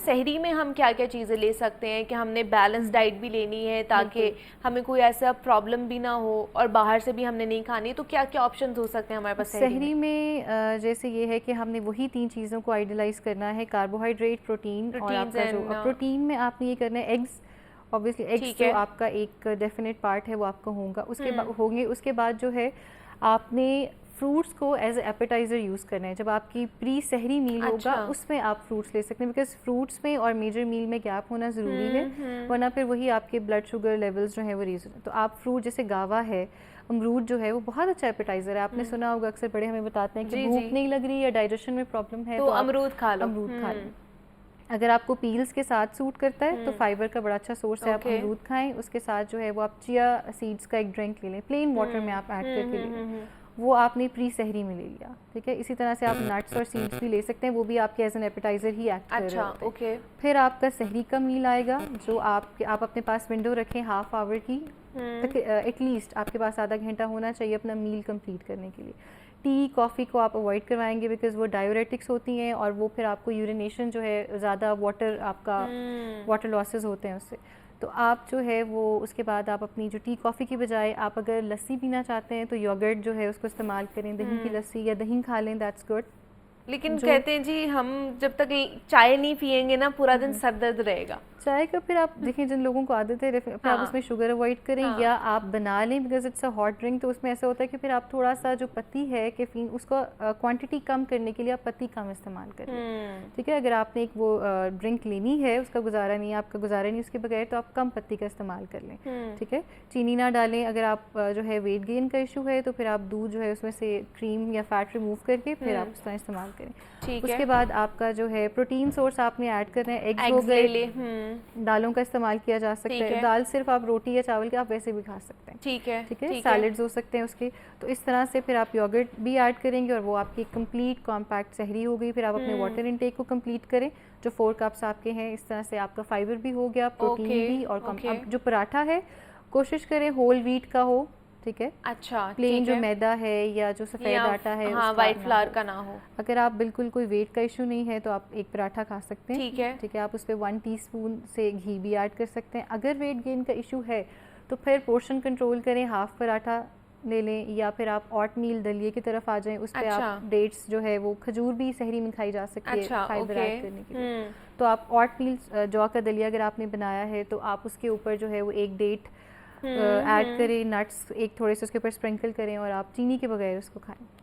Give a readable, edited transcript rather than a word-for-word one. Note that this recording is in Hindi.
सहरी में हम क्या क्या चीज़ें ले सकते हैं कि हमने बैलेंस डाइट भी लेनी है ताकि हमें कोई ऐसा प्रॉब्लम भी ना हो और बाहर से भी हमने नहीं खानी, तो क्या क्या ऑप्शंस हो सकते हैं हमारे पास सहरी में जैसे ये है कि हमने वही 3 चीज़ों को आइडियलाइज करना है, कार्बोहाइड्रेट, प्रोटीन और प्रोटीन्स आपका जो एंड प्रोटीन में आपने ये करना है एग्स। ऑब्वियसली एग्स ठीक जो है। आपका एक डेफिनेट पार्ट है वो आपका होगा, हम्म। होंगे। उसके बाद जो है आपने फ्रूट्स को एज ए एपेटाइज़र यूज़ करना है। जब आपकी प्री सहरी मील होगा अच्छा। उसमें आप फ्रूट्स ले सकते हैं, बिकॉज फ्रूट्स में और मेजर मील में गैप होना ज़रूरी है, हम्म। वरना फिर वही आपके ब्लड शुगर लेवल्स जो है वो रीज़न। तो आप फ्रूट जैसे गावा है, अमरूद जो है वो बहुत अच्छा एपेटाइज़र है। आपने सुना होगा अक्सर बड़े हमें बताते हैं कि जी जी, भूख नहीं लग रही या डाइजेशन में प्रॉब्लम है तो तो आप अमरूद खा लो। अमरूद खा लें। अगर आपको पील्स के साथ सूट करता है तो फाइबर का बड़ा अच्छा सोर्स है, आप ओके। अमरूद खाएं। उसके साथ जो है वो आप चिया सीड्स का एक ड्रिंक ले लें, प्लेन वाटर में आप ऐड करके ले लें, वो आपने प्री सहरी में ले लिया, ठीक है। इसी तरह से आप नट्स और सीड्स भी ले सकते हैं, वो भी आपके एज एन एपेटाइज़र ही एक्ट कर रहे अच्छा, होते हैं। ओके। फिर आपका सहरी का मील आएगा जो आप अपने पास विंडो रखें हाफ आवर की तक, एटलीस्ट आपके पास आधा घंटा होना चाहिए अपना मील कंप्लीट करने के लिए। टी कॉफ़ी को आप अवॉइड करवाएंगे बिकॉज वो डायूरेटिक्स होती हैं और वो फिर आपको यूरिनेशन जो है ज़्यादा वाटर आपका वाटर लॉसेस होते हैं उससे। तो आप जो है वो उसके बाद आप अपनी जो टी कॉफ़ी की बजाय आप अगर लस्सी पीना चाहते हैं तो योगर्ट जो है उसको इस्तेमाल करें, दही की लस्सी या दही खा लें, दैट्स गुड। लेकिन जो कहते हैं जी हम जब तक चाय नहीं पियेंगे ना पूरा दिन सर दर्द रहेगा। चाय का फिर आप देखें जिन लोगों को आदत है फिर आप हाँ। उसमें शुगर अवॉइड करें, हाँ। या आप बना लें because it's a hot drink. तो उसमें ऐसा होता है कि फिर आप थोड़ा सा जो पत्ती है कैफीन उसको क्वांटिटी कम करने के लिए आप पत्ती कम इस्तेमाल कर लें, ठीक है। अगर आपने एक वो ड्रिंक लेनी है, उसका गुजारा नहीं है, आपका गुजारा नहीं उसके बगैर, तो आप कम पत्ती का इस्तेमाल कर लें, ठीक है। चीनी ना डालें। अगर आप जो है वेट गेन का इशू है तो फिर आप दूध जो है उसमें से क्रीम या फैट रिमूव करके फिर आप उसका इस्तेमाल करें। ठीक है। उसके बाद आपका जो है प्रोटीन सोर्स आपने ऐड करना है, एग्स हो एग्स ले गए, ले। दालों का इस्तेमाल किया जा सकता ठीक है। है। दाल सिर्फ आप रोटी या चावल के आप वैसे भी खा सकते हैं, ठीक है। ठीक है। ठीक है। सैलड्स हो सकते हैं उसके। तो इस तरह से फिर आप योगर्ट भी ऐड करेंगे और वो आपकी कंप्लीट कॉम्पैक्ट सहरी हो गई। फिर आप अपने वाटर इनटेक को कंप्लीट करें, जो 4 कप्स आपके हैं। इस तरह से आपका फाइबर भी हो गया, प्रोटीन ओके। भी, और ओके। अब जो पराठा है कोशिश करें होल व्हीट का हो, ठीक है। अच्छा, प्लेन ठीक जो है। मैदा है या जो सफ़ेद या आटा है हाँ, उसका वाइट ना फ्लावर हो। का ना हो। अगर आप बिल्कुल कोई वेट का इशू नहीं है तो आप एक पराठा खा सकते हैं, ठीक है। ठीक है। आप उस पर 1 टीस्पून से घी भी ऐड कर सकते हैं। अगर वेट गेन का इशू है तो फिर पोर्शन कंट्रोल करें, हाफ पराठा ले लें, या फिर आप ऑट मील दलिए की तरफ आ जाएं। उस पर अच्छा। आप डेट्स जो है वो खजूर भी सहरी में खाई जा सकती है अच्छा, फाइबर ओके। ऐड करने के लिए। तो आप ऑट मील जौ का दलिया अगर आपने बनाया है तो आप उसके ऊपर जो है वो एक डेट ऐड करें, नट्स एक थोड़े से उसके ऊपर स्प्रिंकल करें और आप चीनी के बगैर उसको खाएं।